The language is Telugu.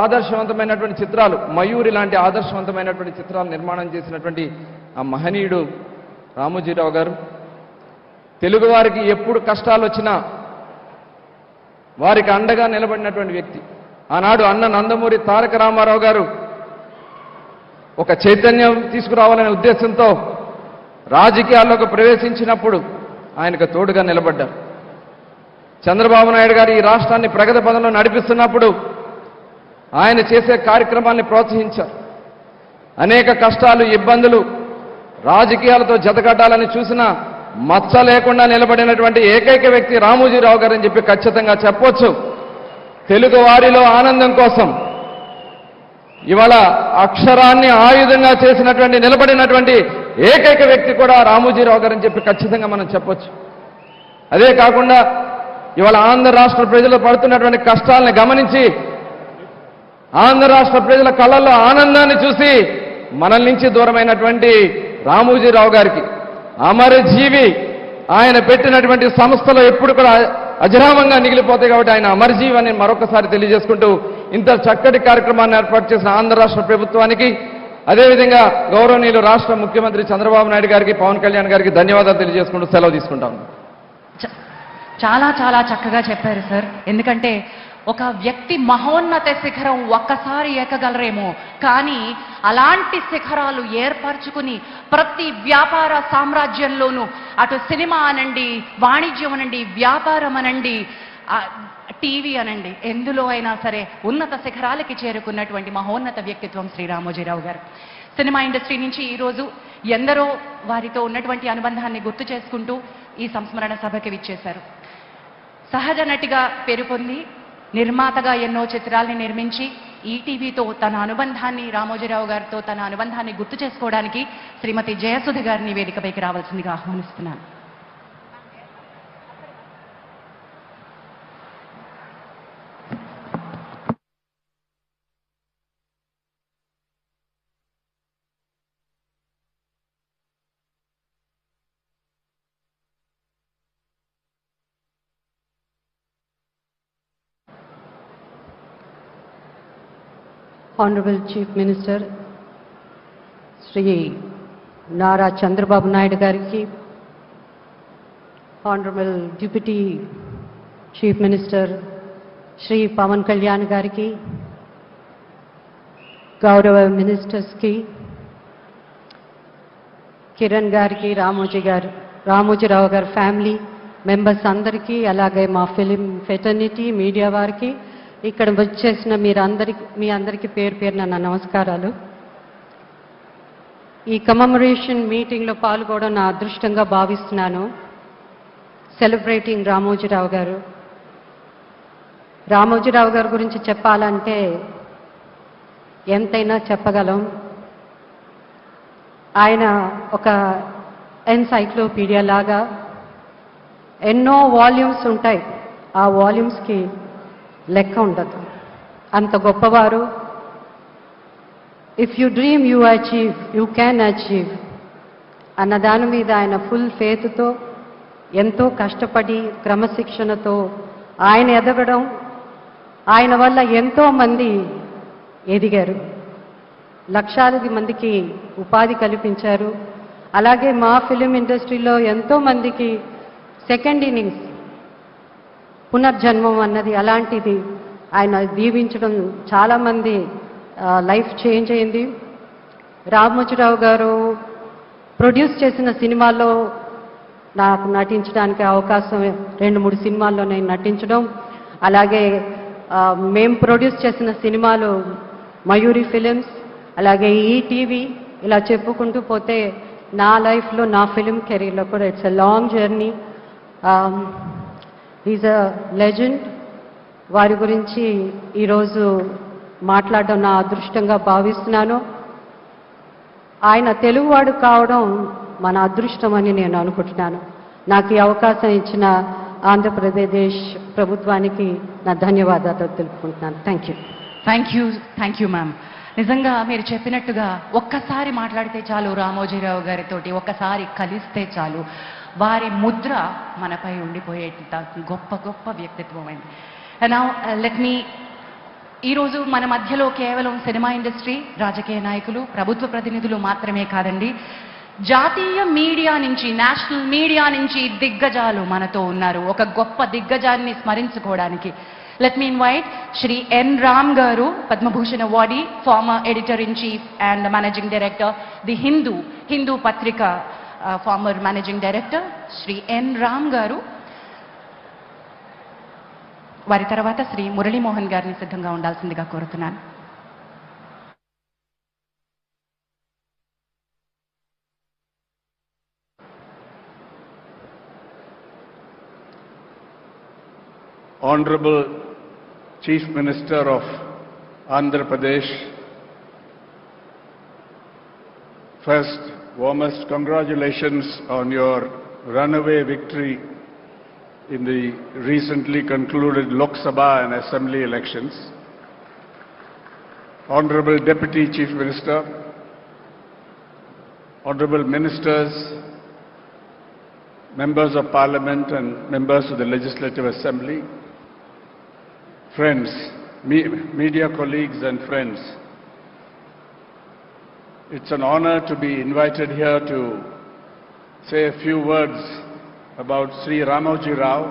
ఆదర్శవంతమైనటువంటి చిత్రాలు, మయూరి లాంటి ఆదర్శవంతమైనటువంటి చిత్రాలు నిర్మాణం చేసినటువంటి ఆ మహనీయుడు రామోజీరావు గారు. తెలుగు వారికి ఎప్పుడు కష్టాలు వచ్చినా వారికి అండగా నిలబడినటువంటి వ్యక్తి. ఆనాడు అన్న నందమూరి తారక రామారావు గారు ఒక చైతన్యం తీసుకురావాలనే ఉద్దేశంతో రాజకీయాల్లోకి ప్రవేశించినప్పుడు ఆయనకు తోడుగా నిలబడ్డారు. చంద్రబాబు నాయుడు గారు ఈ రాష్ట్రాన్ని ప్రగతి పదంలో నడిపిస్తున్నప్పుడు ఆయన చేసే కార్యక్రమాన్ని ప్రోత్సహించారు. అనేక కష్టాలు, ఇబ్బందులు రాజకీయాలతో జతకట్టాలని చూసినా మచ్చ లేకుండా నిలబడినటువంటి ఏకైక వ్యక్తి రామోజీరావు గారు అని చెప్పి ఖచ్చితంగా చెప్పొచ్చు. తెలుగు వారిలో ఆనందం కోసం ఇవాళ అక్షరాన్ని ఆయుధంగా చేసినటువంటి నిలబడినటువంటి ఏకైక వ్యక్తి కూడా రామోజీరావు గారు అని చెప్పి ఖచ్చితంగా మనం చెప్పొచ్చు. అదే కాకుండా ఇవాళ ఆంధ్ర రాష్ట్ర ప్రజలు పడుతున్నటువంటి కష్టాలను గమనించి ఆంధ్ర రాష్ట్ర ప్రజల కళ్ళల్లో ఆనందాన్ని చూసి మనల నుంచి దూరమైనటువంటి రామోజీరావు గారికి అమరజీవి, ఆయన పెట్టినటువంటి సంస్థలు ఎప్పుడు కూడా అజరామంగా మిగిలిపోతాయి కాబట్టి ఆయన అమరజీవి అని మరొకసారి తెలియజేసుకుంటూ ఇంత చక్కటి కార్యక్రమాన్ని ఏర్పాటు చేసిన ఆంధ్ర రాష్ట్ర ప్రభుత్వానికి, అదేవిధంగా గౌరవనీయులు రాష్ట్ర ముఖ్యమంత్రి చంద్రబాబు నాయుడు గారికి, పవన్ కళ్యాణ్ గారికి ధన్యవాదాలు తెలియజేసుకుంటూ సెలవు తీసుకుంటాం. చాలా చాలా చక్కగా చెప్పారు సార్. ఎందుకంటే ఒక వ్యక్తి మహోన్నత శిఖరం ఒక్కసారి ఎక్కగలరేమో, కానీ అలాంటి శిఖరాలు ఏర్పరచుకుని ప్రతి వ్యాపార సామ్రాజ్యంలోనూ అటు సినిమా అనండి, వాణిజ్యం అనండి, వ్యాపారం అనండి, టీవీ అనండి, ఎందులో అయినా సరే ఉన్నత శిఖరాలకి చేరుకున్నటువంటి మహోన్నత వ్యక్తిత్వం శ్రీ రామోజీరావు గారు. సినిమా ఇండస్ట్రీ నుంచి ఈరోజు ఎందరో వారితో ఉన్నటువంటి అనుబంధాన్ని గుర్తు చేసుకుంటూ ఈ సంస్మరణ సభకి విచ్చేశారు. సహజ నటిగా పేరు పొంది నిర్మాతగా ఎన్నో చిత్రాల్ని నిర్మించి ఈటీవీతో తన అనుబంధాన్ని, రామోజీరావు గారితో తన అనుబంధాన్ని గుర్తు చేసుకోవడానికి శ్రీమతి జయసుధ గారిని వేదికపైకి రావాల్సిందిగా ఆహ్వానిస్తున్నాను. Honorable Chief Minister Sri Nara Chandrababu Naidu Gariki, Honorable Deputy Chief Minister Sri Pawan Kalyan Gariki, Gaurava Ministers ki, Kiran Gariki, Ramoji Rao Gar family members andariki, alage ma film fraternity media variki, ఇక్కడ వచ్చేసిన మీ అందరికీ పేరు పేరున నా నమస్కారాలు. ఈ కమమరేషన్ మీటింగ్లో పాల్గొనడం నా అదృష్టంగా భావిస్తున్నాను. సెలబ్రేటింగ్ రామోజీరావు గారు. రామోజీరావు గారి గురించి చెప్పాలంటే ఎంతైనా చెప్పగలం. ఆయన ఒక ఎన్సైక్లోపీడియా లాగా ఎన్నో వాల్యూమ్స్ ఉంటాయి. ఆ వాల్యూమ్స్కి లెక్క ఉండదు, అంత గొప్పవారు. If you dream you achieve, you can achieve అన్న దాని మీద ఆయన ఫుల్ ఫేత్తో, ఎంతో కష్టపడి క్రమశిక్షణతో ఆయన ఎదగడం, ఆయన వల్ల ఎంతో మంది ఎదిగారు, లక్షలాది మందికి ఉపాధి కల్పించారు. అలాగే మా ఫిలిం ఇండస్ట్రీలో ఎంతో మందికి సెకండ్ ఇన్నింగ్స్, పునర్జన్మం అన్నది అలాంటిది ఆయన దీవించడం చాలామంది లైఫ్ చేంజ్ అయింది. రామోజీరావు గారు ప్రొడ్యూస్ చేసిన సినిమాల్లో నాకు నటించడానికి అవకాశం 2-3 సినిమాల్లో నేను నటించడం, అలాగే మేము ప్రొడ్యూస్ చేసిన సినిమాలు మయూరి ఫిలిమ్స్, అలాగే ఈటీవీ, ఇలా చెప్పుకుంటూ పోతే నా లైఫ్లో, నా ఫిలిం కెరీర్లో కూడా it's a long journey. Is a legend. వారి గురించి ఈరోజు మాట్లాడడం నా అదృష్టంగా భావిస్తున్నాను. ఆయన తెలుగువాడు కావడం మన అదృష్టం అని నేను అనుకుంటున్నాను. నాకు ఈ అవకాశం ఇచ్చిన ఆంధ్రప్రదేశ్ ప్రభుత్వానికి నా ధన్యవాదాలు తెలుపుకుంటున్నాను. Thank you ma'am. నిజంగా మీరు చెప్పినట్టుగా ఒక్కసారి మాట్లాడితే చాలు రామోజీరావు గారితోటి, ఒక్కసారి కలిస్తే చాలు, వారి ముద్ర మనపై ఉండిపోయేట గొప్ప గొప్ప వ్యక్తిత్వం అయింది. And now let me ఈరోజు మన మధ్యలో కేవలం సినిమా ఇండస్ట్రీ, రాజకీయ నాయకులు, ప్రభుత్వ ప్రతినిధులు మాత్రమే కాదండి, జాతీయ మీడియా నుంచి, నేషనల్ మీడియా నుంచి దిగ్గజాలు మనతో ఉన్నారు ఒక గొప్ప దిగ్గజాన్ని స్మరించుకోవడానికి. Let me invite Shri N Ram garu, Padma Bhushan awardee, former editor in chief and managing director, the Hindu పత్రిక former managing director Shri N Ram garu. వారి తర్వాత శ్రీ మురళీమోహన్ గారిని సిద్ధంగా ఉండాల్సిందిగా కోరుతున్నాను. Honorable Chief Minister of Andhra Pradesh, first, warmest congratulations on your runaway victory in the recently concluded Lok Sabha and Assembly elections. Honorable Deputy Chief Minister, Honorable Ministers, Members of Parliament and Members of the Legislative Assembly, friends, media colleagues and friends, it's an honor to be invited here to say a few words about Sri Ramoji Rao,